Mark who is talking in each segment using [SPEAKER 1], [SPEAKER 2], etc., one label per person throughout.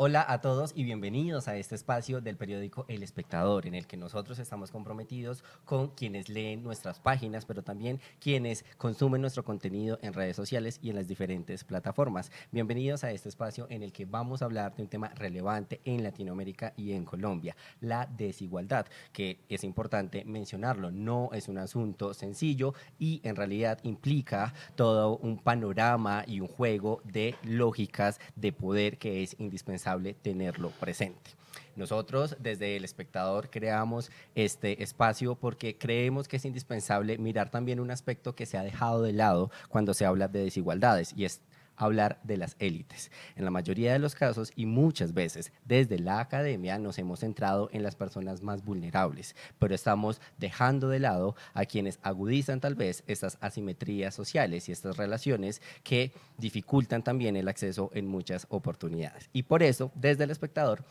[SPEAKER 1] Hola a todos y bienvenidos a este espacio del periódico El Espectador, en el que nosotros estamos comprometidos con quienes leen nuestras páginas, pero también quienes consumen nuestro contenido en redes sociales y en las diferentes plataformas. Bienvenidos a este espacio en el que vamos a hablar de un tema relevante en Latinoamérica y en Colombia, la desigualdad, que es importante mencionarlo, no es un asunto sencillo y en realidad implica todo un panorama y un juego de lógicas de poder que es indispensable tenerlo presente. Nosotros desde El Espectador creamos este espacio porque creemos que es indispensable mirar también un aspecto que se ha dejado de lado cuando se habla de desigualdades y es hablar de las élites. En la mayoría de los casos y muchas veces desde la academia nos hemos centrado en las personas más vulnerables, pero estamos dejando de lado a quienes agudizan tal vez estas asimetrías sociales y estas relaciones que dificultan también el acceso en muchas oportunidades. Y por eso, desde El Espectador,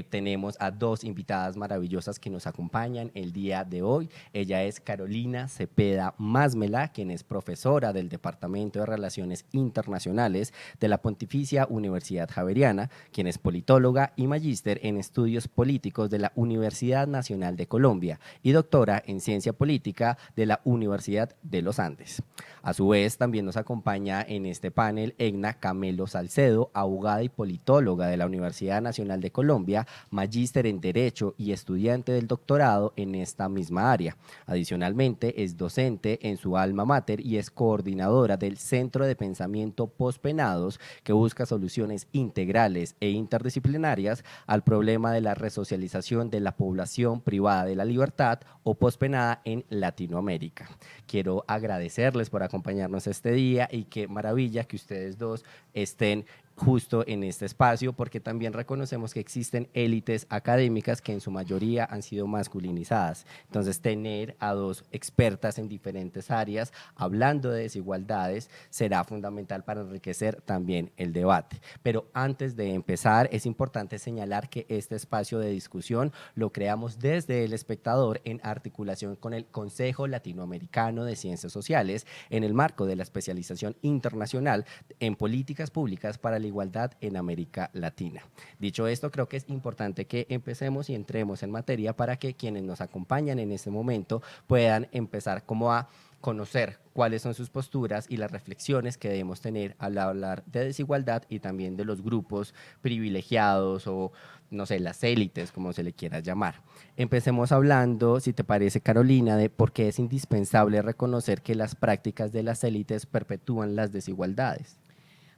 [SPEAKER 1] tenemos a dos invitadas maravillosas que nos acompañan el día de hoy. Ella es Carolina Cepeda Másmela, quien es profesora del Departamento de Relaciones Internacionales de la Pontificia Universidad Javeriana, quien es politóloga y magíster en estudios políticos de la Universidad Nacional de Colombia y doctora en ciencia política de la Universidad de los Andes. A su vez, también nos acompaña en este panel Egna Camelo Salcedo, abogada y politóloga de la Universidad Nacional de Colombia, magíster en Derecho y estudiante del doctorado en esta misma área. Adicionalmente, es docente en su alma mater y es coordinadora del Centro de Pensamiento Pospenados, que busca soluciones integrales e interdisciplinarias al problema de la resocialización de la población privada de la libertad o pospenada en Latinoamérica. Quiero agradecerles por acompañarnos este día y qué maravilla que ustedes dos estén justo en este espacio, porque también reconocemos que existen élites académicas que en su mayoría han sido masculinizadas. Entonces, tener a dos expertas en diferentes áreas hablando de desigualdades será fundamental para enriquecer también el debate. Pero antes de empezar, es importante señalar que este espacio de discusión lo creamos desde El Espectador en articulación con el Consejo Latinoamericano de Ciencias Sociales en el marco de la especialización internacional en políticas públicas para la igualdad en América Latina. Dicho esto, creo que es importante que empecemos y entremos en materia para que quienes nos acompañan en este momento puedan empezar como a conocer cuáles son sus posturas y las reflexiones que debemos tener al hablar de desigualdad y también de los grupos privilegiados o, no sé, las élites, como se le quiera llamar. Empecemos hablando, si te parece, Carolina, de por qué es indispensable reconocer que las prácticas de las élites perpetúan las desigualdades.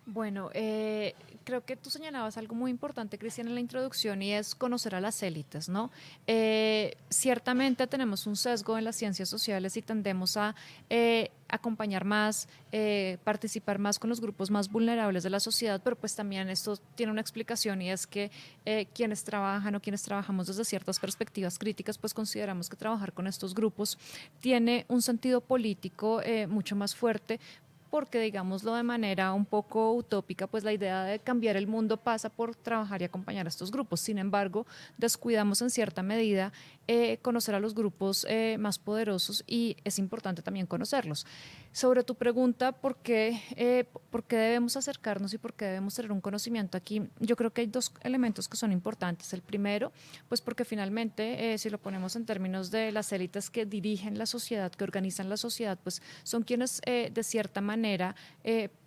[SPEAKER 2] Bueno, creo que tú señalabas algo muy importante, Cristian, en la introducción y es conocer a las élites, ¿no? Ciertamente tenemos un sesgo en las ciencias sociales y tendemos a acompañar más, participar más con los grupos más vulnerables de la sociedad, pero pues también esto tiene una explicación y es que quienes trabajan o quienes trabajamos desde ciertas perspectivas críticas, pues consideramos que trabajar con estos grupos tiene un sentido político mucho más fuerte porque digámoslo de manera un poco utópica, pues la idea de cambiar el mundo pasa por trabajar y acompañar a estos grupos. Sin embargo, descuidamos en cierta medida conocer a los grupos más poderosos y es importante también conocerlos. Sobre tu pregunta, ¿por qué debemos acercarnos y por qué debemos tener un conocimiento aquí? Yo creo que hay dos elementos que son importantes. El primero, pues porque finalmente, si lo ponemos en términos de las élites que dirigen la sociedad, que organizan la sociedad, pues son quienes de cierta manera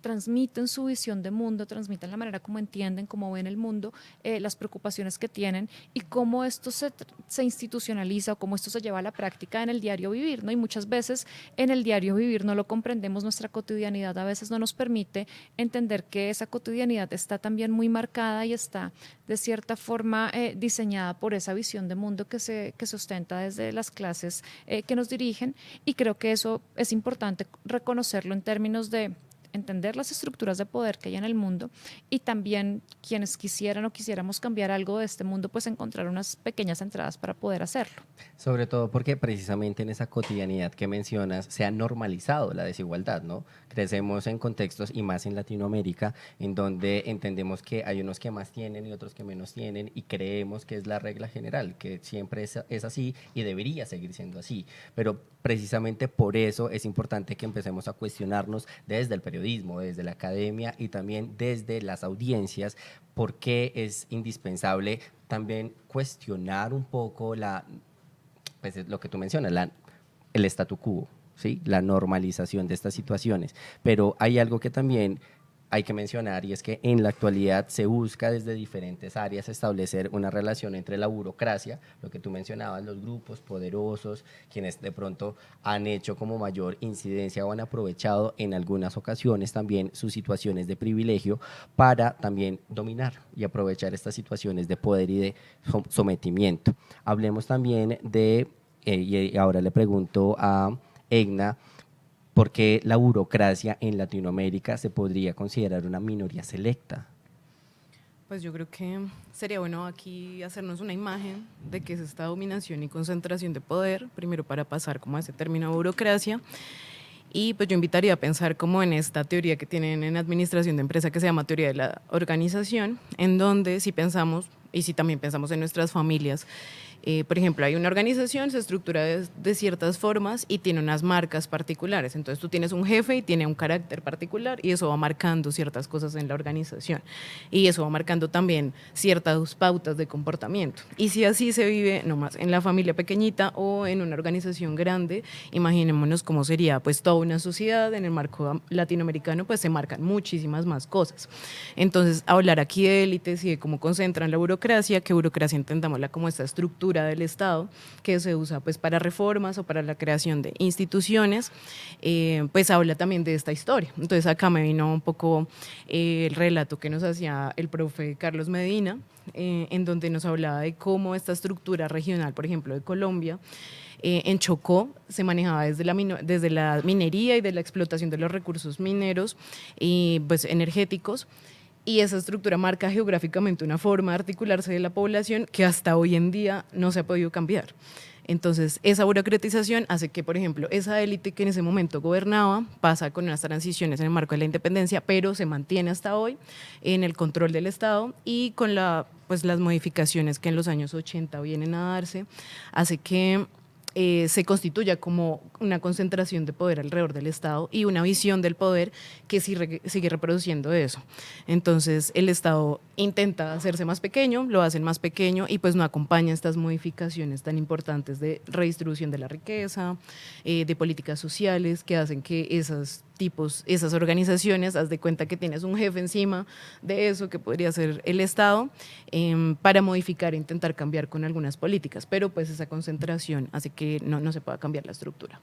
[SPEAKER 2] transmiten su visión de mundo, transmiten la manera como entienden, cómo ven el mundo, las preocupaciones que tienen y cómo esto se institucionaliza o cómo esto se lleva a la práctica en el diario vivir, ¿no? Y muchas veces en el diario vivir no lo comprendemos, nuestra cotidianidad a veces no nos permite entender que esa cotidianidad está también muy marcada y está de cierta forma diseñada por esa visión de mundo que se ostenta desde las clases que nos dirigen y creo que eso es importante reconocerlo en términos de entender las estructuras de poder que hay en el mundo y también quienes quisieran o quisiéramos cambiar algo de este mundo, pues encontrar unas pequeñas entradas para poder hacerlo.
[SPEAKER 1] Sobre todo porque precisamente en esa cotidianidad que mencionas se ha normalizado la desigualdad, ¿no? Crecemos en contextos y más en Latinoamérica en donde entendemos que hay unos que más tienen y otros que menos tienen y creemos que es la regla general, que siempre es así y debería seguir siendo así. Pero precisamente por eso es importante que empecemos a cuestionarnos desde el periodismo periodismo, desde la academia y también desde las audiencias, por qué es indispensable también cuestionar un poco pues es lo que tú mencionas, el statu quo, ¿sí? La normalización de estas situaciones. Pero hay algo que también hay que mencionar y es que en la actualidad se busca desde diferentes áreas establecer una relación entre la burocracia, lo que tú mencionabas, los grupos poderosos, quienes de pronto han hecho como mayor incidencia o han aprovechado en algunas ocasiones también sus situaciones de privilegio para también dominar y aprovechar estas situaciones de poder y de sometimiento. Hablemos también y ahora le pregunto a Egna, ¿por qué la burocracia en Latinoamérica se podría considerar una minoría selecta?
[SPEAKER 3] Pues yo creo que sería bueno aquí hacernos una imagen de qué es esta dominación y concentración de poder, primero para pasar como a ese término burocracia. Y pues yo invitaría a pensar como en esta teoría que tienen en administración de empresa que se llama teoría de la organización, en donde si pensamos, y si también pensamos en nuestras familias, por ejemplo, hay una organización, se estructura de ciertas formas y tiene unas marcas particulares. Entonces tú tienes un jefe y tiene un carácter particular y eso va marcando ciertas cosas en la organización. Y eso va marcando también ciertas pautas de comportamiento. Y si así se vive nomás en la familia pequeñita o en una organización grande, imaginémonos cómo sería pues toda una sociedad. En el marco latinoamericano pues se marcan muchísimas más cosas. Entonces hablar aquí de élites y de cómo concentran la burocracia, que burocracia entendámosla como esta estructura del Estado que se usa pues para reformas o para la creación de instituciones, pues habla también de esta historia. Entonces acá me vino un poco el relato que nos hacía el profe Carlos Medina, en donde nos hablaba de cómo esta estructura regional, por ejemplo, de Colombia, en Chocó se manejaba desde la minería y de la explotación de los recursos mineros y pues energéticos, y esa estructura marca geográficamente una forma de articularse de la población que hasta hoy en día no se ha podido cambiar. Entonces, esa burocratización hace que, por ejemplo, esa élite que en ese momento gobernaba pasa con unas transiciones en el marco de la independencia, pero se mantiene hasta hoy en el control del Estado, y con pues, las modificaciones que en los años 80 vienen a darse, hace que se constituya como una concentración de poder alrededor del Estado y una visión del poder que sigue reproduciendo eso. Entonces el Estado intenta hacerse más pequeño, lo hacen más pequeño y pues no acompaña estas modificaciones tan importantes de redistribución de la riqueza, de políticas sociales que hacen que esas organizaciones, haz de cuenta que tienes un jefe encima de eso que podría ser el Estado, para modificar e intentar cambiar con algunas políticas, pero pues esa concentración hace que no se pueda cambiar la estructura.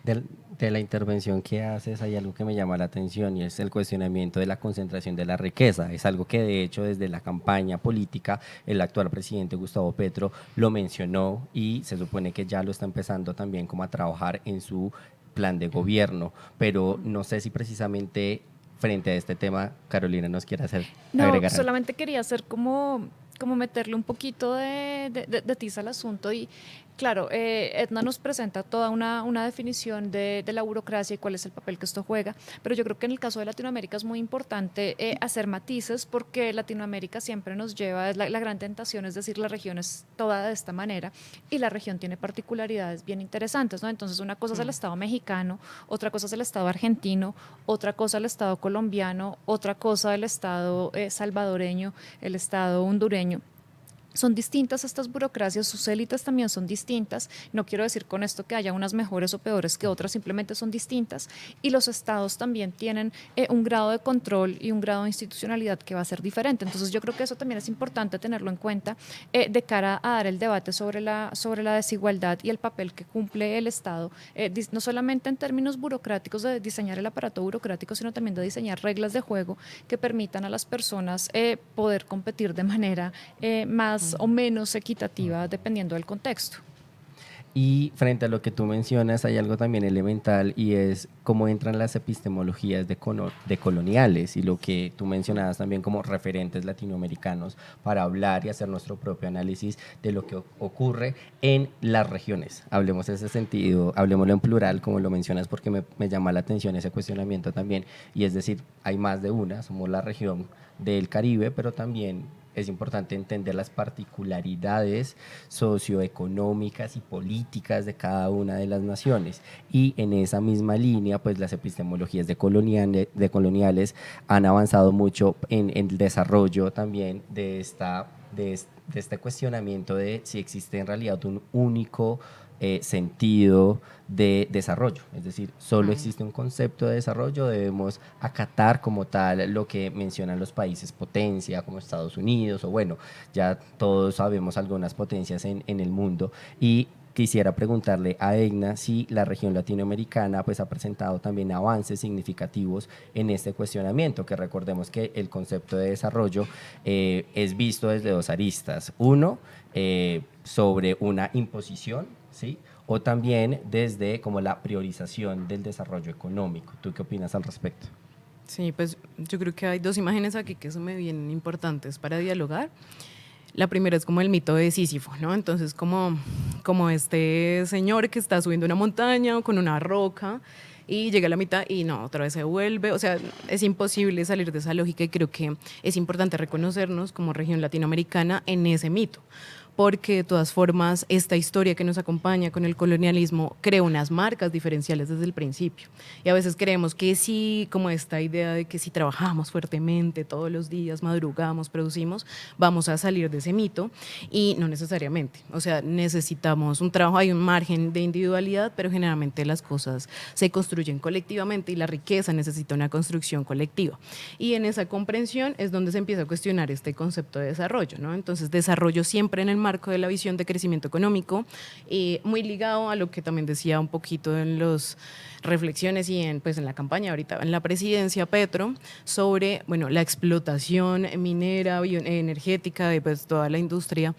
[SPEAKER 1] De la intervención que haces hay algo que me llama la atención y es el cuestionamiento de la concentración de la riqueza. Es algo que de hecho desde la campaña política el actual presidente Gustavo Petro lo mencionó y se supone que ya lo está empezando también como a trabajar en su plan de gobierno, pero no sé si precisamente frente a este tema Carolina nos quiere agregar algo.
[SPEAKER 2] Solamente quería hacer como meterle un poquito de tiza al asunto y claro, Edna nos presenta toda una definición de la burocracia y cuál es el papel que esto juega, pero yo creo que en el caso de Latinoamérica es muy importante hacer matices porque Latinoamérica siempre nos lleva, es la gran tentación, es decir, la región es toda de esta manera y la región tiene particularidades bien interesantes, ¿no? Entonces una cosa es el Estado mexicano, otra cosa es el Estado argentino, otra cosa el Estado colombiano, otra cosa el Estado salvadoreño, el Estado hondureño. Son distintas estas burocracias, sus élites también son distintas. No quiero decir con esto que haya unas mejores o peores que otras, simplemente son distintas. Y los estados también tienen un grado de control y un grado de institucionalidad que va a ser diferente. Entonces yo creo que eso también es importante tenerlo en cuenta de cara a dar el debate sobre la desigualdad y el papel que cumple el Estado, no solamente en términos burocráticos de diseñar el aparato burocrático, sino también de diseñar reglas de juego que permitan a las personas poder competir de manera más o menos equitativa dependiendo del contexto.
[SPEAKER 1] Y frente a lo que tú mencionas, hay algo también elemental y es cómo entran las epistemologías de coloniales y lo que tú mencionabas también como referentes latinoamericanos para hablar y hacer nuestro propio análisis de lo que ocurre en las regiones. Hablemos en ese sentido, hablemoslo en plural, como lo mencionas, porque me llama la atención ese cuestionamiento también. Y es decir, hay más de una, somos la región del Caribe, pero también es importante entender las particularidades socioeconómicas y políticas de cada una de las naciones. Y en esa misma línea, pues las epistemologías de coloniales han avanzado mucho en el desarrollo también de este cuestionamiento de si existe en realidad un único sentido de desarrollo, es decir, solo existe un concepto de desarrollo, debemos acatar como tal lo que mencionan los países potencia, como Estados Unidos, o bueno, ya todos sabemos algunas potencias en el mundo. Y quisiera preguntarle a Egna si la región latinoamericana pues ha presentado también avances significativos en este cuestionamiento, que recordemos que el concepto de desarrollo es visto desde dos aristas. Uno, sobre una imposición, ¿sí? O también desde como la priorización del desarrollo económico. ¿Tú qué opinas al respecto?
[SPEAKER 3] Sí, pues yo creo que hay dos imágenes aquí que son muy bien importantes para dialogar. La primera es como el mito de Sísifo, ¿no? Entonces, como este señor que está subiendo una montaña con una roca y llega a la mitad y no, otra vez se vuelve. O sea, es imposible salir de esa lógica y creo que es importante reconocernos como región latinoamericana en ese mito. Porque de todas formas esta historia que nos acompaña con el colonialismo crea unas marcas diferenciales desde el principio. Y a veces creemos que sí, como esta idea de que si trabajamos fuertemente todos los días, madrugamos, producimos, vamos a salir de ese mito, y no necesariamente. O sea, necesitamos un trabajo, hay un margen de individualidad, pero generalmente las cosas se construyen colectivamente y la riqueza necesita una construcción colectiva. Y en esa comprensión es donde se empieza a cuestionar este concepto de desarrollo, ¿no? Entonces, desarrollo siempre en el marco de la visión de crecimiento económico, muy ligado a lo que también decía un poquito en las reflexiones y pues en la campaña ahorita, en la presidencia Petro, sobre la explotación minera, energética de pues, toda la industria.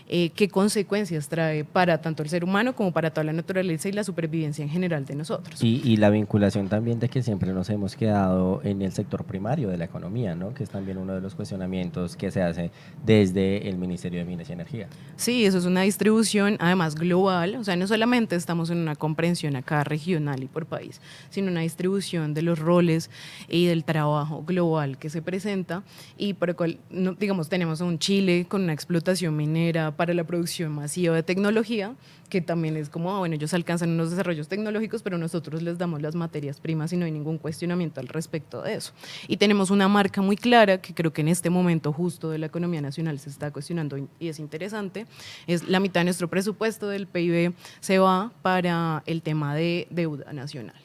[SPEAKER 3] ¿Qué consecuencias trae para tanto el ser humano como para toda la naturaleza y la supervivencia en general de nosotros?
[SPEAKER 1] Y la vinculación también de que siempre nos hemos quedado en el sector primario de la economía, ¿no? Que es también uno de los cuestionamientos que se hace desde el Ministerio de Minas y Energía.
[SPEAKER 3] Sí, eso es una distribución además global, o sea, no solamente estamos en una comprensión acá regional y por país, sino una distribución de los roles y del trabajo global que se presenta, y por el cual, digamos, tenemos a un Chile con una explotación minera para la producción masiva de tecnología, que también es como, bueno, ellos alcanzan unos desarrollos tecnológicos, pero nosotros les damos las materias primas y no hay ningún cuestionamiento al respecto de eso. Y tenemos una marca muy clara que creo que en este momento justo de la economía nacional se está cuestionando y es interesante, es la mitad de nuestro presupuesto del PIB se va para el tema de deuda nacional.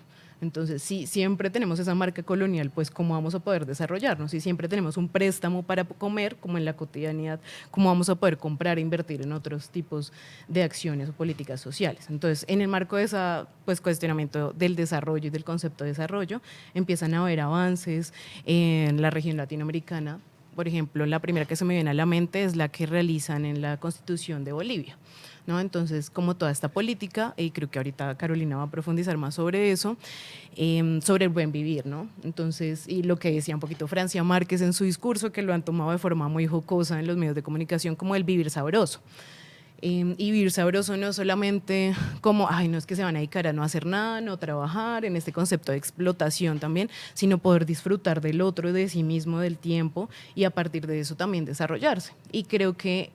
[SPEAKER 3] Entonces, si siempre tenemos esa marca colonial, pues ¿cómo vamos a poder desarrollarnos? Si siempre tenemos un préstamo para comer, como en la cotidianidad, ¿cómo vamos a poder comprar e invertir en otros tipos de acciones o políticas sociales? Entonces, en el marco de ese pues, cuestionamiento del desarrollo y del concepto de desarrollo, empiezan a haber avances en la región latinoamericana. Por ejemplo, la primera que se me viene a la mente es la que realizan en la Constitución de Bolivia, ¿no? Entonces, como toda esta política, y creo que ahorita Carolina va a profundizar más sobre eso, sobre el buen vivir, ¿no? Entonces, y lo que decía un poquito Francia Márquez en su discurso, que lo han tomado de forma muy jocosa en los medios de comunicación, como el vivir sabroso. Y vivir sabroso no solamente como, ay, no es que se van a dedicar a no hacer nada, no trabajar, en este concepto de explotación también, sino poder disfrutar del otro, de sí mismo, del tiempo, y a partir de eso también desarrollarse. Y creo que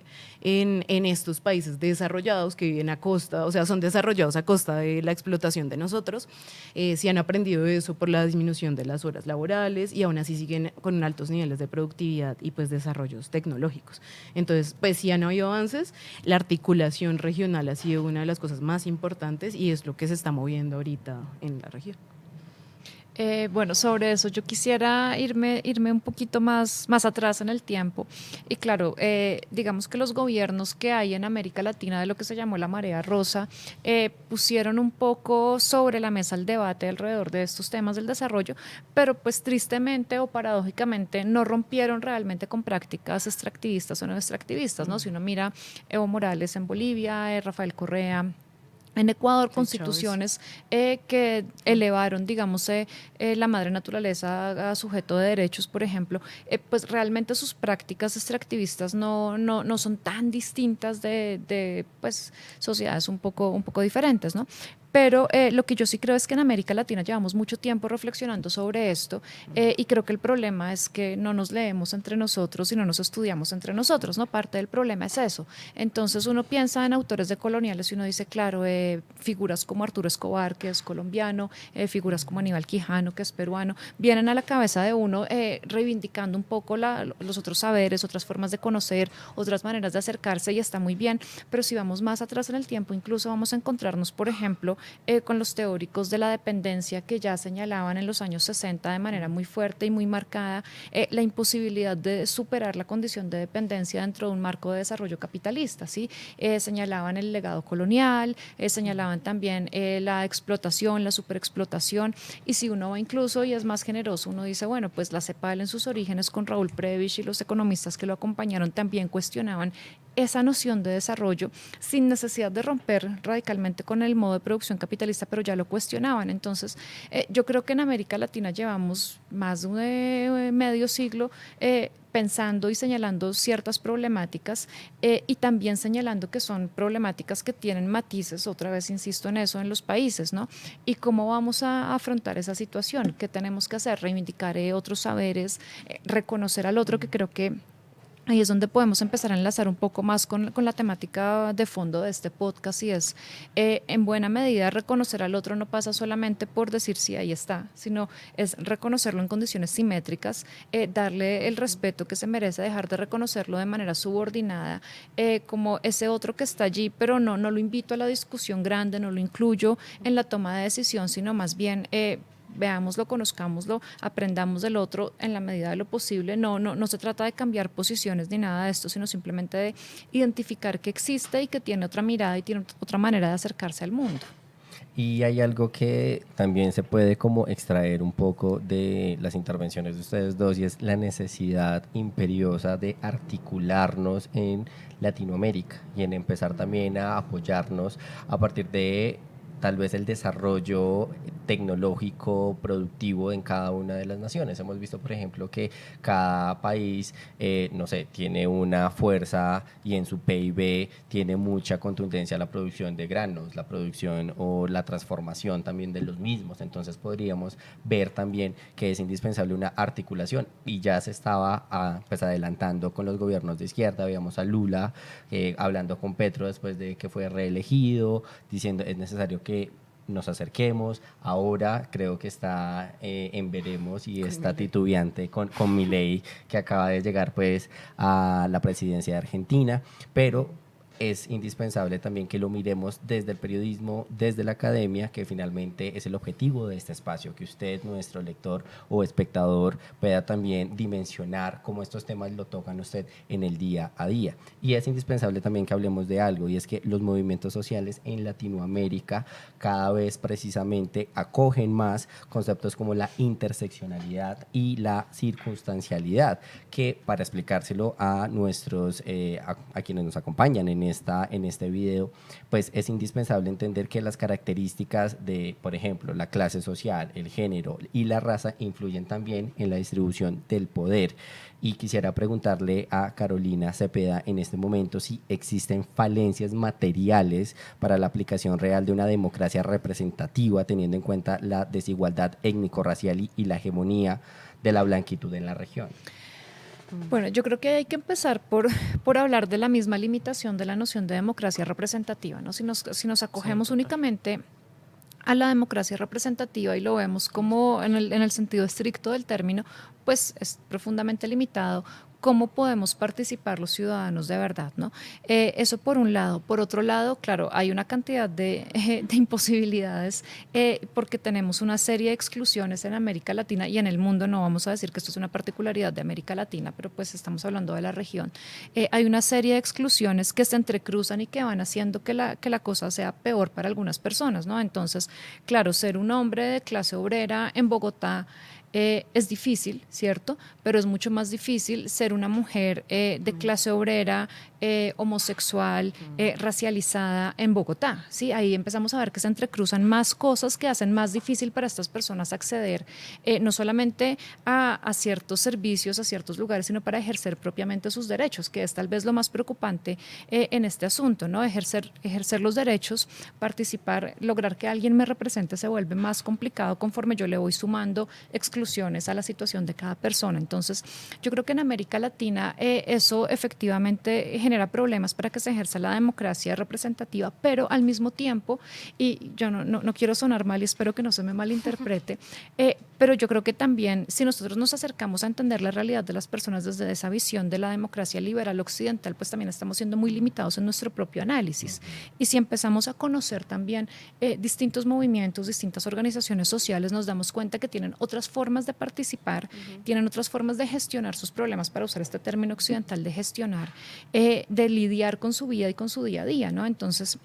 [SPEAKER 3] en estos países desarrollados que viven a costa, o sea, son desarrollados a costa de la explotación de nosotros, sí han aprendido eso por la disminución de las horas laborales y aún así siguen con altos niveles de productividad y pues desarrollos tecnológicos. Entonces, pues sí han habido avances, la articulación regional ha sido una de las cosas más importantes y es lo que se está moviendo ahorita en la región.
[SPEAKER 2] Bueno, sobre eso yo quisiera irme un poquito más atrás en el tiempo. Y claro, digamos que los gobiernos que hay en América Latina de lo que se llamó la marea rosa pusieron un poco sobre la mesa el debate alrededor de estos temas del desarrollo, pero pues tristemente o paradójicamente no rompieron realmente con prácticas extractivistas o no extractivistas, ¿no? Si uno mira Evo Morales en Bolivia, Rafael Correa En Ecuador,
[SPEAKER 3] Qué
[SPEAKER 2] constituciones que elevaron, digamos, la madre naturaleza a sujeto de derechos, por ejemplo, pues realmente sus prácticas extractivistas no son tan distintas de pues, sociedades un poco diferentes, ¿no? Pero lo que yo sí creo es que en América Latina llevamos mucho tiempo reflexionando sobre esto y creo que el problema es que no nos leemos entre nosotros y no nos estudiamos entre nosotros, ¿no? Parte del problema es eso. Entonces uno piensa en autores de coloniales y uno dice, claro, figuras como Arturo Escobar, que es colombiano, figuras como Aníbal Quijano, que es peruano, vienen a la cabeza de uno reivindicando un poco los otros saberes, otras formas de conocer, otras maneras de acercarse y está muy bien, pero si vamos más atrás en el tiempo, incluso vamos a encontrarnos, por ejemplo, con los teóricos de la dependencia que ya señalaban en los años 60 de manera muy fuerte y muy marcada la imposibilidad de superar la condición de dependencia dentro de un marco de desarrollo capitalista, ¿sí? Señalaban el legado colonial, señalaban también la explotación, la superexplotación, y si uno va incluso y es más generoso, uno dice, bueno, pues la CEPAL en sus orígenes con Raúl Prebisch y los economistas que lo acompañaron también cuestionaban esa noción de desarrollo sin necesidad de romper radicalmente con el modo de producción capitalista, pero ya lo cuestionaban. Entonces, yo creo que en América Latina llevamos más de medio siglo pensando y señalando ciertas problemáticas y también señalando que son problemáticas que tienen matices, otra vez insisto en eso, en los países, ¿no? Y cómo vamos a afrontar esa situación, qué tenemos que hacer, reivindicar otros saberes, reconocer al otro, que creo que ahí es donde podemos empezar a enlazar un poco más con la temática de fondo de este podcast y es, en buena medida, reconocer al otro no pasa solamente por decir sí, ahí está, sino es reconocerlo en condiciones simétricas, darle el respeto que se merece, dejar de reconocerlo de manera subordinada, como ese otro que está allí, pero no lo invito a la discusión grande, no lo incluyo en la toma de decisión, sino más bien veámoslo, conozcámoslo, aprendamos del otro en la medida de lo posible. No se trata de cambiar posiciones ni nada de esto, sino simplemente de identificar que existe y que tiene otra mirada y tiene otra manera de acercarse al mundo.
[SPEAKER 1] Y hay algo que también se puede como extraer un poco de las intervenciones de ustedes dos y es la necesidad imperiosa de articularnos en Latinoamérica y en empezar también a apoyarnos a partir de tal vez el desarrollo tecnológico productivo en cada una de las naciones. Hemos visto, por ejemplo, que cada país, no sé, tiene una fuerza y en su PIB tiene mucha contundencia la producción de granos, la producción o la transformación también de los mismos. Entonces podríamos ver también que es indispensable una articulación y ya se estaba pues adelantando con los gobiernos de izquierda. Veíamos a Lula hablando con Petro después de que fue reelegido, diciendo es necesario que nos acerquemos. Ahora creo que está en veremos y está titubeante con Milei, que acaba de llegar pues a la presidencia de Argentina, pero es indispensable también que lo miremos desde el periodismo, desde la academia, que finalmente es el objetivo de este espacio, que usted, nuestro lector o espectador, pueda también dimensionar cómo estos temas lo tocan usted en el día a día. Y es indispensable también que hablemos de algo, y es que los movimientos sociales en Latinoamérica cada vez precisamente acogen más conceptos como la interseccionalidad y la circunstancialidad, que para explicárselo a nuestros, a quienes nos acompañan en este video, pues es indispensable entender que las características de, por ejemplo, la clase social, el género y la raza influyen también en la distribución del poder. Y quisiera preguntarle a Carolina Cepeda en este momento si existen falencias materiales para la aplicación real de una democracia representativa, teniendo en cuenta la desigualdad étnico-racial y la hegemonía de la blanquitud en la región.
[SPEAKER 2] Bueno, yo creo que hay que empezar por hablar de la misma limitación de la noción de democracia representativa, ¿no? Si nos acogemos únicamente a la democracia representativa y lo vemos como en el sentido estricto del término, pues es profundamente limitado. ¿Cómo podemos participar los ciudadanos de verdad, ¿no? Eso por un lado. Por otro lado, claro, hay una cantidad de imposibilidades porque tenemos una serie de exclusiones en América Latina y en el mundo. No vamos a decir que esto es una particularidad de América Latina, pero pues estamos hablando de la región. Hay una serie de exclusiones que se entrecruzan y que van haciendo que la cosa sea peor para algunas personas, ¿no? Entonces, claro, ser un hombre de clase obrera en Bogotá es difícil, ¿cierto? Pero es mucho más difícil ser una mujer de clase obrera, homosexual, racializada en Bogotá, ¿sí? Ahí empezamos a ver que se entrecruzan más cosas que hacen más difícil para estas personas acceder no solamente a ciertos servicios, a ciertos lugares, sino para ejercer propiamente sus derechos, que es tal vez lo más preocupante en este asunto, ¿no? Ejercer los derechos, participar, lograr que alguien me represente se vuelve más complicado conforme yo le voy sumando exclusiones a la situación de cada persona. Entonces, yo creo que en América Latina eso efectivamente genera problemas para que se ejerza la democracia representativa, pero al mismo tiempo, y yo no quiero sonar mal y espero que no se me malinterprete, pero yo creo que también si nosotros nos acercamos a entender la realidad de las personas desde esa visión de la democracia liberal occidental, pues también estamos siendo muy limitados en nuestro propio análisis. Y si empezamos a conocer también distintos movimientos, distintas organizaciones sociales, nos damos cuenta que tienen otras formas de participar, tienen otras formas de gestionar sus problemas, para usar este término occidental de gestionar, de lidiar con su vida y con su día a día, ¿no? Entonces,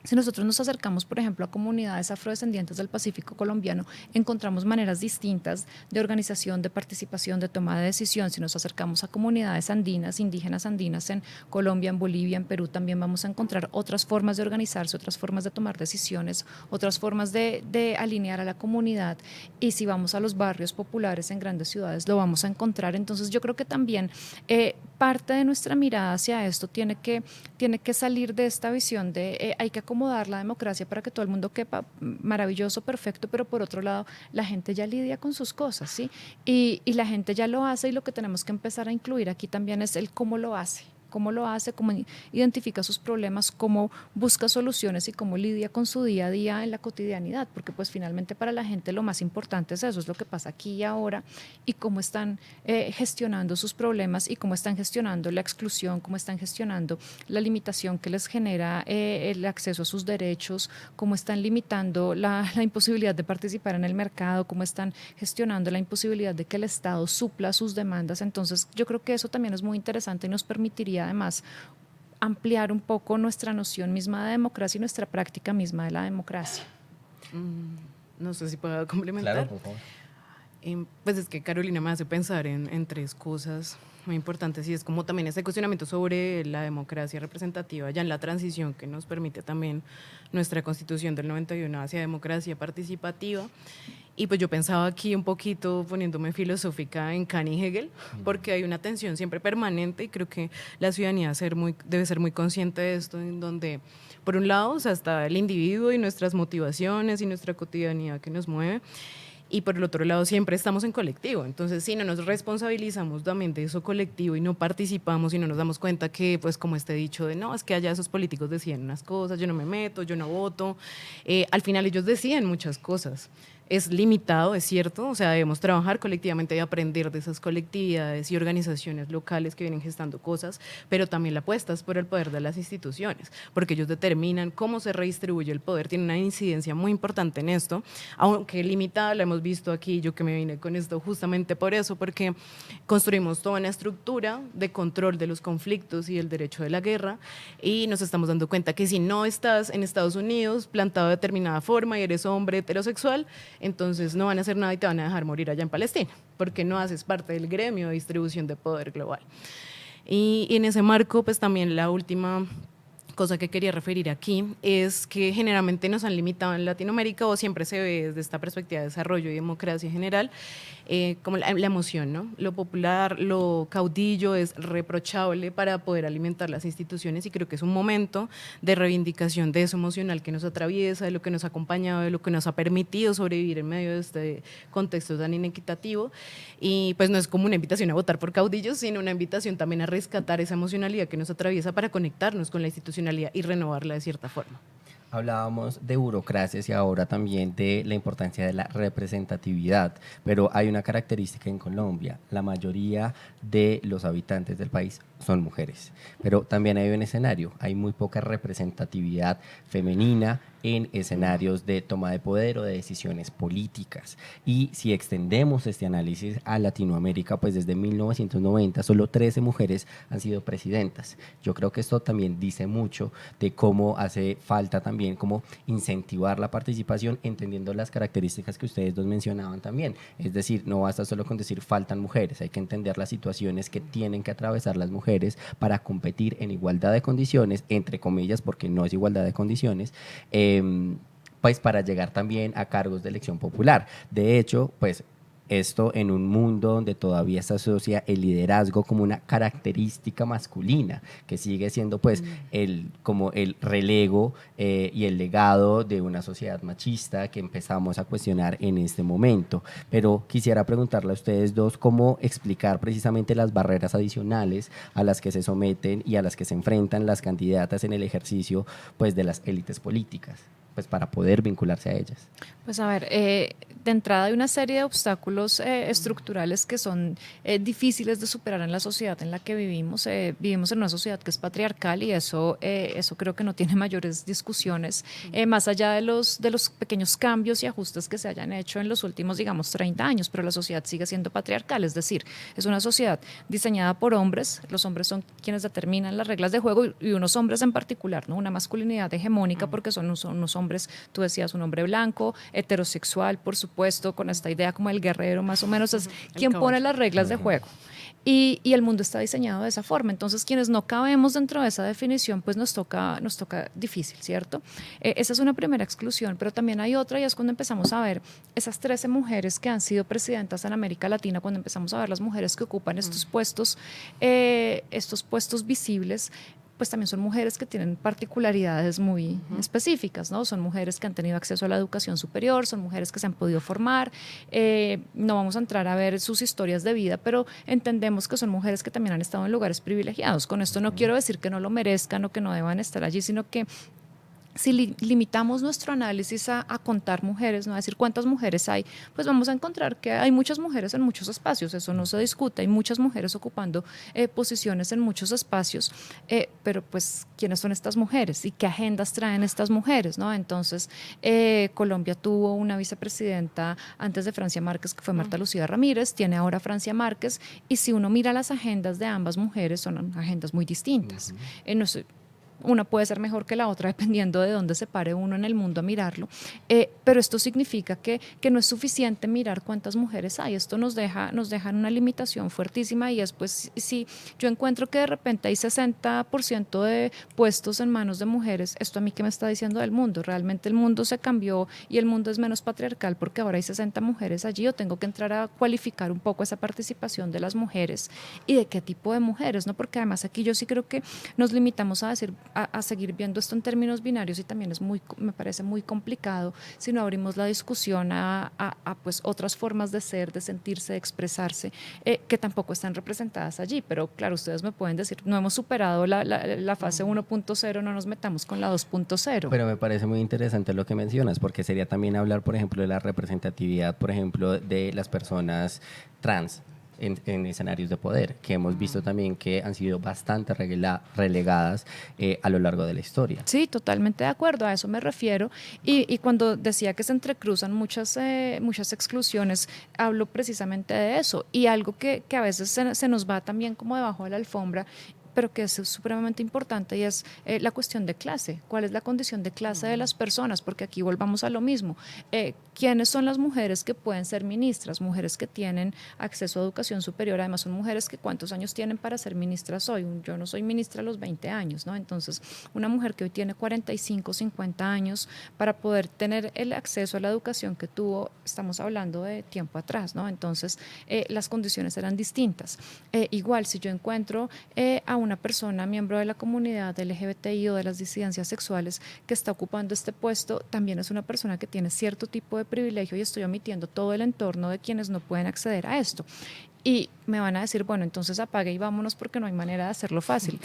[SPEAKER 2] si nosotros nos acercamos, por ejemplo, a comunidades afrodescendientes del Pacífico colombiano, encontramos maneras distintas de organización, de participación, de toma de decisión. Si nos acercamos a comunidades andinas, indígenas andinas en Colombia, en Bolivia, en Perú, también vamos a encontrar otras formas de organizarse, otras formas de tomar decisiones, otras formas de alinear a la comunidad. Y si vamos a los barrios populares en grandes ciudades, lo vamos a encontrar. Entonces, yo creo que también parte de nuestra mirada hacia esto tiene que salir de esta visión de hay que acomodar la democracia para que todo el mundo quepa, maravilloso, perfecto, pero por otro lado la gente ya lidia con sus cosas, ¿sí? Y la gente ya lo hace, y lo que tenemos que empezar a incluir aquí también es el cómo lo hace, cómo identifica sus problemas, cómo busca soluciones y cómo lidia con su día a día en la cotidianidad, porque pues finalmente para la gente lo más importante es eso, es lo que pasa aquí y ahora, y cómo están gestionando sus problemas y cómo están gestionando la exclusión, cómo están gestionando la limitación que les genera el acceso a sus derechos, cómo están limitando la imposibilidad de participar en el mercado, cómo están gestionando la imposibilidad de que el Estado supla sus demandas. Entonces yo creo que eso también es muy interesante y nos permitiría además ampliar un poco nuestra noción misma de democracia y nuestra práctica misma de la democracia.
[SPEAKER 3] No sé si puedo complementar.
[SPEAKER 1] Claro, por favor.
[SPEAKER 3] Pues es que Carolina me hace pensar en tres cosas muy importantes, y es como también ese cuestionamiento sobre la democracia representativa ya en la transición que nos permite también nuestra Constitución del 91 hacia democracia participativa. Y pues yo pensaba aquí un poquito poniéndome filosófica en Kant y Hegel, porque hay una tensión siempre permanente, y creo que la ciudadanía debe ser muy consciente de esto, en donde por un lado, o sea, está el individuo y nuestras motivaciones y nuestra cotidianidad que nos mueve, y por el otro lado siempre estamos en colectivo. Entonces, si no nos responsabilizamos también de eso colectivo y no participamos y no nos damos cuenta que, pues como este dicho de no, es que allá esos políticos deciden unas cosas, yo no me meto, yo no voto, al final ellos deciden muchas cosas. Es limitado, es cierto, o sea, debemos trabajar colectivamente y aprender de esas colectividades y organizaciones locales que vienen gestando cosas, pero también la apuesta es por el poder de las instituciones, porque ellos determinan cómo se redistribuye el poder, tienen una incidencia muy importante en esto, aunque limitada, la hemos visto aquí, yo que me vine con esto justamente por eso, porque construimos toda una estructura de control de los conflictos y el derecho de la guerra, y nos estamos dando cuenta que si no estás en Estados Unidos plantado de determinada forma y eres hombre heterosexual, entonces no van a hacer nada y te van a dejar morir allá en Palestina, porque no haces parte del gremio de distribución de poder global. Y en ese marco, pues también la última cosa que quería referir aquí es que generalmente nos han limitado en Latinoamérica, o siempre se ve desde esta perspectiva de desarrollo y democracia general, como la emoción, ¿no? Lo popular, lo caudillo es reprochable para poder alimentar las instituciones, y creo que es un momento de reivindicación de eso emocional que nos atraviesa, de lo que nos ha acompañado, de lo que nos ha permitido sobrevivir en medio de este contexto tan inequitativo. Y pues no es como una invitación a votar por caudillos, sino una invitación también a rescatar esa emocionalidad que nos atraviesa para conectarnos con la institucionalidad y renovarla de cierta forma.
[SPEAKER 1] Hablábamos de burocracias y ahora también de la importancia de la representatividad, pero hay una característica en Colombia: la mayoría de los habitantes del país son mujeres, pero también hay un escenario, hay muy poca representatividad femenina en escenarios de toma de poder o de decisiones políticas. Y si extendemos este análisis a Latinoamérica, pues desde 1990 solo 13 mujeres han sido presidentas. Yo creo que esto también dice mucho de cómo hace falta también también como incentivar la participación, entendiendo las características que ustedes dos mencionaban también. Es decir, no basta solo con decir faltan mujeres, hay que entender las situaciones que tienen que atravesar las mujeres para competir en igualdad de condiciones, entre comillas, porque no es igualdad de condiciones, pues para llegar también a cargos de elección popular. De hecho, pues esto en un mundo donde todavía se asocia el liderazgo como una característica masculina, que sigue siendo pues como el relego y el legado de una sociedad machista que empezamos a cuestionar en este momento. Pero quisiera preguntarle a ustedes dos cómo explicar precisamente las barreras adicionales a las que se someten y a las que se enfrentan las candidatas en el ejercicio pues de las élites políticas, pues para poder vincularse a ellas.
[SPEAKER 2] Pues a ver, de entrada hay una serie de obstáculos estructurales que son difíciles de superar en la sociedad en la que vivimos. Vivimos en una sociedad que es patriarcal y eso creo que no tiene mayores discusiones, más allá de los pequeños cambios y ajustes que se hayan hecho en los últimos, digamos, 30 años, pero la sociedad sigue siendo patriarcal, es decir, es una sociedad diseñada por hombres, los hombres son quienes determinan las reglas de juego y unos hombres en particular, ¿no? Una masculinidad hegemónica porque son unos hombres, tú decías, un hombre blanco, heterosexual, por supuesto, con esta idea como el guerrero, más o menos, es quien pone las reglas de juego. Y el mundo está diseñado de esa forma. Entonces, quienes no cabemos dentro de esa definición, pues nos toca difícil, ¿cierto? Esa es una primera exclusión, pero también hay otra y es cuando empezamos a ver esas 13 mujeres que han sido presidentas en América Latina, cuando empezamos a ver las mujeres que ocupan estos puestos visibles, pues también son mujeres que tienen particularidades muy específicas, ¿no? Son mujeres que han tenido acceso a la educación superior, son mujeres que se han podido formar, no vamos a entrar a ver sus historias de vida, pero entendemos que son mujeres que también han estado en lugares privilegiados. Con esto no quiero decir que no lo merezcan o que no deban estar allí, sino que si limitamos nuestro análisis a contar mujeres, no a decir cuántas mujeres hay, pues vamos a encontrar que hay muchas mujeres en muchos espacios, eso no se discute, hay muchas mujeres ocupando posiciones en muchos espacios, pero pues ¿quiénes son estas mujeres y qué agendas traen estas mujeres, ¿no? Entonces, Colombia tuvo una vicepresidenta antes de Francia Márquez, que fue Marta Lucía Ramírez, tiene ahora Francia Márquez, y si uno mira las agendas de ambas mujeres, son agendas muy distintas. No sé, una puede ser mejor que la otra dependiendo de dónde se pare uno en el mundo a mirarlo, pero esto significa que no es suficiente mirar cuántas mujeres hay, esto nos deja en una limitación fuertísima y es pues si yo encuentro que de repente hay 60% de puestos en manos de mujeres, esto a mí qué me está diciendo del mundo, realmente el mundo se cambió y el mundo es menos patriarcal porque ahora hay 60 mujeres allí, o tengo que entrar a cualificar un poco esa participación de las mujeres y de qué tipo de mujeres, ¿no? Porque además aquí yo sí creo que nos limitamos a decir a seguir viendo esto en términos binarios y también me parece muy complicado si no abrimos la discusión a pues otras formas de ser, de sentirse, de expresarse, que tampoco están representadas allí, pero claro, ustedes me pueden decir, no hemos superado la fase 1.0, no nos metamos con la 2.0.
[SPEAKER 1] Pero me parece muy interesante lo que mencionas, porque sería también hablar, por ejemplo, de la representatividad, por ejemplo, de las personas trans en escenarios de poder, que hemos visto también que han sido bastante relegadas a lo largo de la historia.
[SPEAKER 2] Sí, totalmente de acuerdo, a eso me refiero. Y cuando decía que se entrecruzan muchas exclusiones, hablo precisamente de eso. Y algo que a veces se nos va también como debajo de la alfombra, pero que es supremamente importante, y es la cuestión de clase. ¿Cuál es la condición de clase de las personas? Porque aquí volvamos a lo mismo. ¿Quiénes son las mujeres que pueden ser ministras? Mujeres que tienen acceso a educación superior, además son mujeres que ¿cuántos años tienen para ser ministras hoy? Yo no soy ministra a los 20 años, ¿no? Entonces, una mujer que hoy tiene 45, 50 años, para poder tener el acceso a la educación que tuvo, estamos hablando de tiempo atrás, ¿no? Entonces, las condiciones eran distintas. Igual, si yo encuentro a una persona, miembro de la comunidad LGBTI o de las disidencias sexuales, que está ocupando este puesto, también es una persona que tiene cierto tipo de privilegio y estoy omitiendo todo el entorno de quienes no pueden acceder a esto. Y me van a decir, bueno, entonces apague y vámonos porque no hay manera de hacerlo fácil.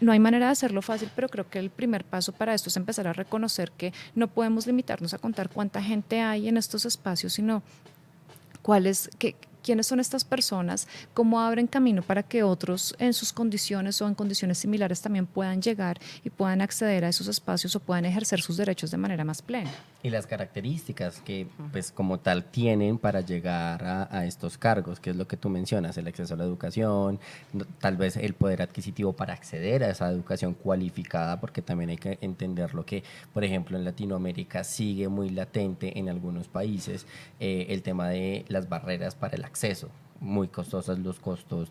[SPEAKER 2] No hay manera de hacerlo fácil, pero creo que el primer paso para esto es empezar a reconocer que no podemos limitarnos a contar cuánta gente hay en estos espacios, sino quiénes son estas personas, cómo abren camino para que otros en sus condiciones o en condiciones similares también puedan llegar y puedan acceder a esos espacios o puedan ejercer sus derechos de manera más plena.
[SPEAKER 1] Y las características que, pues, como tal, tienen para llegar a estos cargos, que es lo que tú mencionas, el acceso a la educación, tal vez el poder adquisitivo para acceder a esa educación cualificada, porque también hay que entender lo que, por ejemplo, en Latinoamérica sigue muy latente en algunos países, el tema de las barreras para el acceso. Muy costosas los costos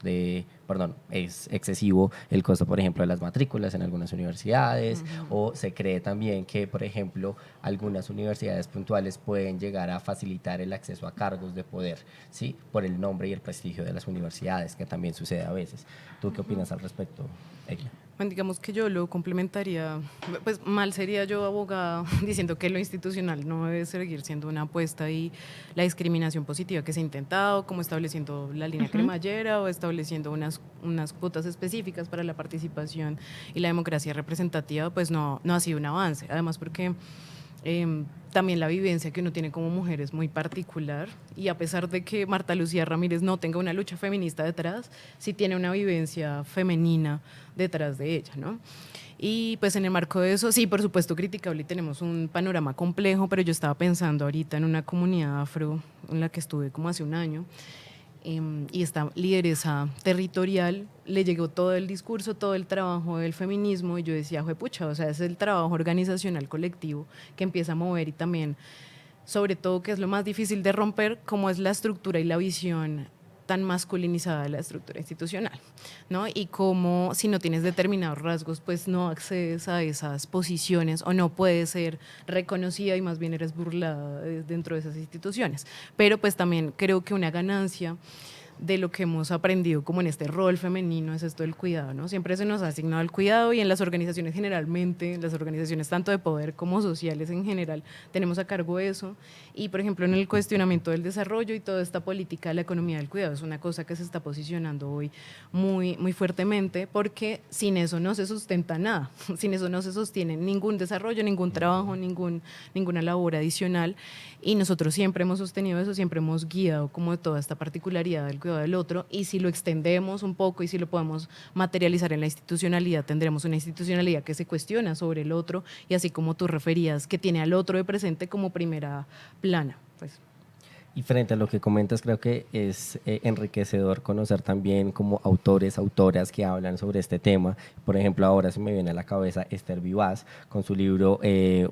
[SPEAKER 1] es excesivo el costo, por ejemplo, de las matrículas en algunas universidades, o se cree también que, por ejemplo, algunas universidades puntuales pueden llegar a facilitar el acceso a cargos de poder, ¿sí? Por el nombre y el prestigio de las universidades, que también sucede a veces. ¿Tú qué opinas al respecto, Egla?
[SPEAKER 3] Bueno, digamos que yo lo complementaría, pues mal sería yo abogada diciendo que lo institucional no debe seguir siendo una apuesta y la discriminación positiva que se ha intentado, como estableciendo la línea cremallera o estableciendo unas cuotas específicas para la participación y la democracia representativa, pues no ha sido un avance. Además porque también la vivencia que uno tiene como mujer es muy particular y a pesar de que Marta Lucía Ramírez no tenga una lucha feminista detrás, sí tiene una vivencia femenina detrás de ella, ¿no? Y pues en el marco de eso, sí, por supuesto criticable y tenemos un panorama complejo, pero yo estaba pensando ahorita en una comunidad afro en la que estuve como hace un año, y esta lideresa territorial le llegó todo el discurso, todo el trabajo del feminismo y yo decía, juepucha, o sea, es el trabajo organizacional colectivo que empieza a mover y también, sobre todo, que es lo más difícil de romper, como es la estructura y la visión tan masculinizada de la estructura institucional, ¿no? Y como si no tienes determinados rasgos, pues no accedes a esas posiciones o no puedes ser reconocida y más bien eres burlada dentro de esas instituciones. Pero pues también creo que una ganancia de lo que hemos aprendido como en este rol femenino es esto del cuidado, ¿no? Siempre se nos ha asignado el cuidado y en las organizaciones generalmente, en las organizaciones tanto de poder como sociales en general, tenemos a cargo eso. Y por ejemplo en el cuestionamiento del desarrollo y toda esta política de la economía del cuidado es una cosa que se está posicionando hoy muy fuertemente porque sin eso no se sustenta nada, sin eso no se sostiene ningún desarrollo, ningún trabajo, ninguna labor adicional y nosotros siempre hemos sostenido eso, siempre hemos guiado como de toda esta particularidad del cuidado del otro y si lo extendemos un poco y si lo podemos materializar en la institucionalidad, tendremos una institucionalidad que se cuestiona sobre el otro y así como tú referías, que tiene al otro de presente como primera plana, pues.
[SPEAKER 1] Y frente a lo que comentas, creo que es enriquecedor conocer también como autores, autoras que hablan sobre este tema. Por ejemplo, ahora se me viene a la cabeza Esther Vivaz con su libro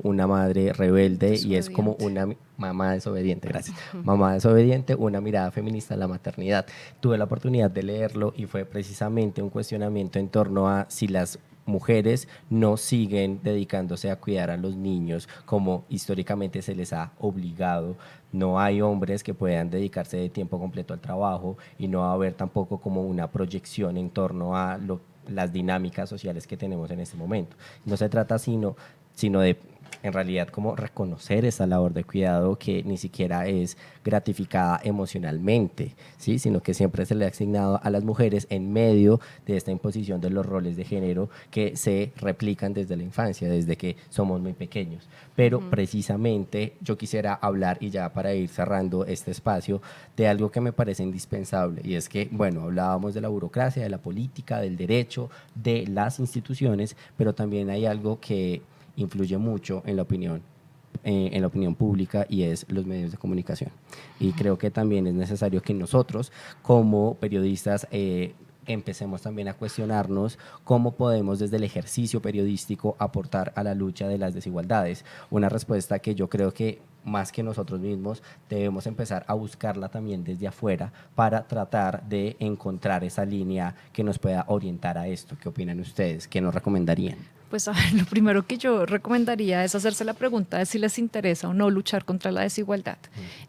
[SPEAKER 1] Una madre rebelde y es como una mamá desobediente, gracias. Mamá desobediente, una mirada feminista a la maternidad. Tuve la oportunidad de leerlo y fue precisamente un cuestionamiento en torno a si las mujeres no siguen dedicándose a cuidar a los niños como históricamente se les ha obligado. No hay hombres que puedan dedicarse de tiempo completo al trabajo y no va a haber tampoco como una proyección en torno a las dinámicas sociales que tenemos en este momento. No se trata sino de en realidad como reconocer esa labor de cuidado que ni siquiera es gratificada emocionalmente, ¿sí? Sino que siempre se le ha asignado a las mujeres en medio de esta imposición de los roles de género que se replican desde la infancia, desde que somos muy pequeños. Pero precisamente yo quisiera hablar, y ya para ir cerrando este espacio, de algo que me parece indispensable, y es que, bueno, hablábamos de la burocracia, de la política, del derecho, de las instituciones, pero también hay algo que influye mucho en la opinión pública y es los medios de comunicación. Y creo que también es necesario que nosotros como periodistas empecemos también a cuestionarnos cómo podemos desde el ejercicio periodístico aportar a la lucha de las desigualdades. Una respuesta que yo creo que más que nosotros mismos debemos empezar a buscarla también desde afuera para tratar de encontrar esa línea que nos pueda orientar a esto. ¿Qué opinan ustedes? ¿Qué nos recomendarían?
[SPEAKER 2] Pues a ver, lo primero que yo recomendaría es hacerse la pregunta de si les interesa o no luchar contra la desigualdad.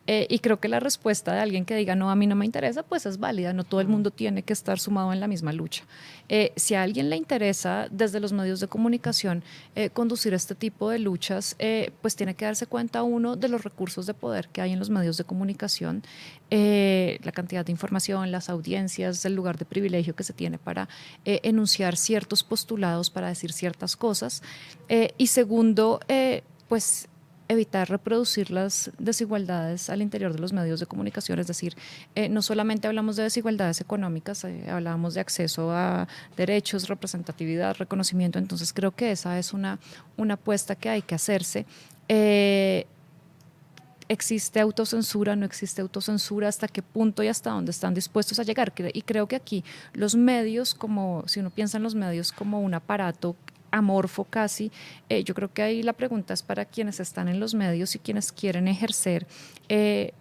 [SPEAKER 2] Y creo que la respuesta de alguien que diga, no, a mí no me interesa, pues es válida. No todo el mundo tiene que estar sumado en la misma lucha. Si a alguien le interesa desde los medios de comunicación conducir este tipo de luchas, pues tiene que darse cuenta uno de los recursos de poder que hay en los medios de comunicación, la cantidad de información, las audiencias, el lugar de privilegio que se tiene para enunciar ciertos postulados, para decir ciertas cosas. Y segundo, pues evitar reproducir las desigualdades al interior de los medios de comunicación, es decir, no solamente hablamos de desigualdades económicas, hablábamos de acceso a derechos, representatividad, reconocimiento, entonces creo que esa es una apuesta que hay que hacerse. ¿Existe autocensura? ¿No existe autocensura? ¿Hasta qué punto y hasta dónde están dispuestos a llegar? Y creo que aquí los medios, como si uno piensa en los medios como un aparato amorfo casi, yo creo que ahí la pregunta es para quienes están en los medios y quienes quieren ejercer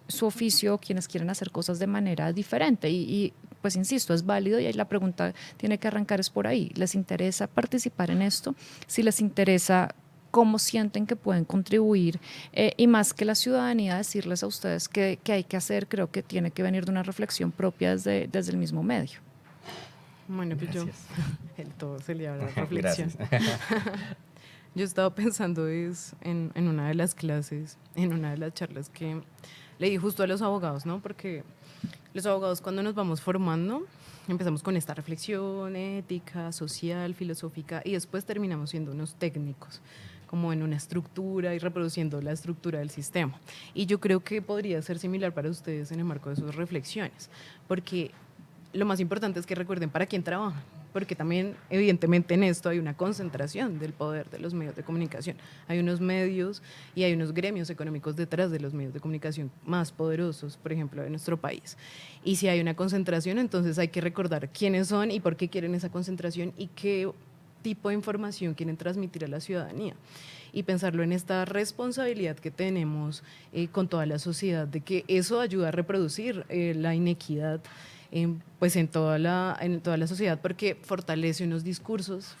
[SPEAKER 2] su oficio, quienes quieren hacer cosas de manera diferente y pues insisto, es válido y ahí la pregunta tiene que arrancar es por ahí. ¿Les interesa participar en esto? Si les interesa, cómo sienten que pueden contribuir y más que la ciudadanía decirles a ustedes qué hay que hacer, creo que tiene que venir de una reflexión propia desde el mismo medio.
[SPEAKER 3] Bueno, pues yo,
[SPEAKER 1] Gracias.
[SPEAKER 3] el todo se le habla de reflexión.
[SPEAKER 1] Gracias.
[SPEAKER 3] Yo estaba pensando en una de las clases, en una de las charlas que leí justo a los abogados, ¿no? Porque los abogados cuando nos vamos formando empezamos con esta reflexión ética, social, filosófica y después terminamos siendo unos técnicos, como en una estructura y reproduciendo la estructura del sistema. Y yo creo que podría ser similar para ustedes en el marco de sus reflexiones, porque lo más importante es que recuerden para quién trabajan, porque también evidentemente en esto hay una concentración del poder de los medios de comunicación. Hay unos medios y hay unos gremios económicos detrás de los medios de comunicación más poderosos, por ejemplo, de nuestro país. Y si hay una concentración, entonces hay que recordar quiénes son y por qué quieren esa concentración y qué tipo de información quieren transmitir a la ciudadanía. Y pensarlo en esta responsabilidad que tenemos con toda la sociedad, de que eso ayuda a reproducir la inequidad pues en toda la sociedad, porque fortalece unos discursos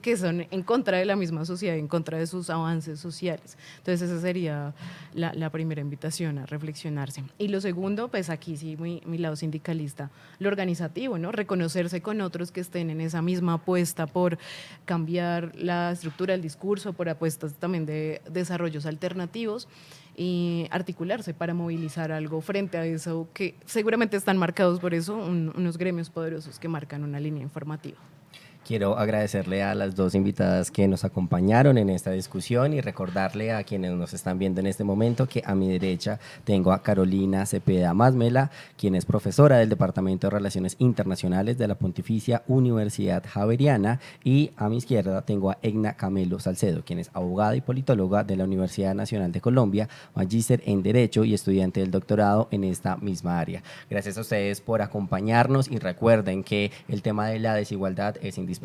[SPEAKER 3] que son en contra de la misma sociedad, en contra de sus avances sociales. Entonces esa sería la primera invitación a reflexionarse. Y lo segundo, pues aquí sí, mi lado sindicalista, lo organizativo, ¿no? Reconocerse con otros que estén en esa misma apuesta por cambiar la estructura del discurso, por apuestas también de desarrollos alternativos, y articularse para movilizar algo frente a eso que seguramente están marcados por eso, unos gremios poderosos que marcan una línea informativa.
[SPEAKER 1] Quiero agradecerle a las dos invitadas que nos acompañaron en esta discusión y recordarle a quienes nos están viendo en este momento que a mi derecha tengo a Carolina Cepeda Másmela, quien es profesora del Departamento de Relaciones Internacionales de la Pontificia Universidad Javeriana, y a mi izquierda tengo a Egna Camelo Salcedo, quien es abogada y politóloga de la Universidad Nacional de Colombia, magíster en Derecho y estudiante del doctorado en esta misma área. Gracias a ustedes por acompañarnos y recuerden que el tema de la desigualdad es indispensable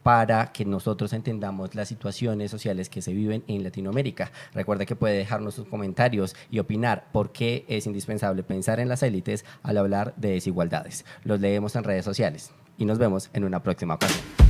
[SPEAKER 1] para que nosotros entendamos las situaciones sociales que se viven en Latinoamérica. Recuerde que puede dejarnos sus comentarios y opinar por qué es indispensable pensar en las élites al hablar de desigualdades. Los leemos en redes sociales y nos vemos en una próxima ocasión.